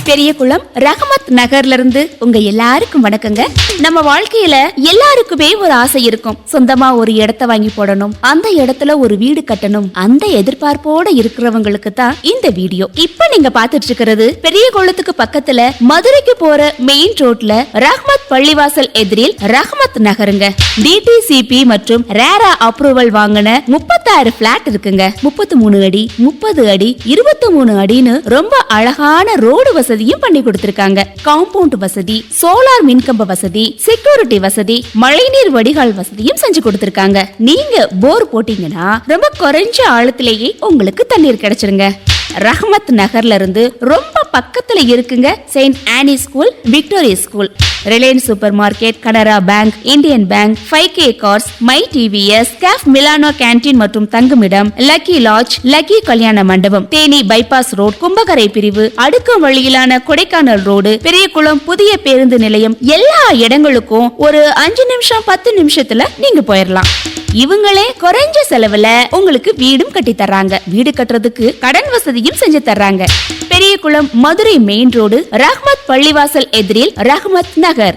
பெரியகுளம் ரஹமத் நகர்ல இருந்து உங்க எல்லாருக்கும் வணக்கங்க. நம்ம வாழ்க்கையில எல்லாருக்குமே ஒரு ஆசை இருக்கும். சொந்தமா ஒரு இடத்தை வாங்கி போடணும், அந்த இடத்துல ஒரு வீடு கட்டணும். அந்த எதிர்பார்ப்போட இருக்கிறவங்களுக்கு தான் இந்த வீடியோ. இப்ப நீங்க பாத்துட்டு இருக்கிறது பெரியகுளத்துக்கு பக்கத்துல மதுரைக்கு போற மெயின் ரோட்ல ரஹமத் பள்ளிவாசல் எதிரில் ரஹமத் நகருங்க. DTCP மற்றும் ரேரா அப்ரூவல் வாங்கின 36 பிளாட் இருக்குங்க. 33 அடி, 30 அடி, 23 அடின்னு ரொம்ப அழகான ரோடு வசதியும் பண்ணி கொடுத்திருக்காங்க. காம்பவுண்ட் வசதி, சோலார் மின்கம்ப வசதி, செக்யூரிட்டி வசதி, மழைநீர் வடிகால் வசதியும் செஞ்சு கொடுத்திருக்காங்க. நீங்க போர் போட்டீங்கன்னா ரொம்ப குறைஞ்ச ஆழத்திலேயே உங்களுக்கு தண்ணீர் கிடைச்சிருங்க. ரஹமத் நகர்ல இருந்து ரொம்ப பக்கத்துல இருக்குங்க Saint Anne school, Victoria school, Reliance super market, Canara bank, Indian bank, 5K cars, my TVS, cafe Milano canteen மற்றும் தங்குமிடம், லக்கி லாட்ஜ், லக்கி கல்யாண மண்டபம், தேனி பைபாஸ் ரோட், கும்பகரை பிரிவு, அடுக்கு வழியிலான கொடைக்கானல் ரோடு, பெரியகுளம் புதிய பேருந்து நிலையம், எல்லா இடங்களுக்கும் ஒரு 5 நிமிஷம் 10 நிமிஷத்துல நீங்க போயிடலாம். இவங்களே குறைஞ்ச செலவுல உங்களுக்கு வீடும் கட்டி தர்றாங்க. வீடு கட்டுறதுக்கு கடன் வசதியும் செஞ்சு தர்றாங்க. பெரியகுளம் மதுரை மெயின் ரோடு, ரஹமத் பள்ளிவாசல் எதிரில் ரஹமத் நகர்.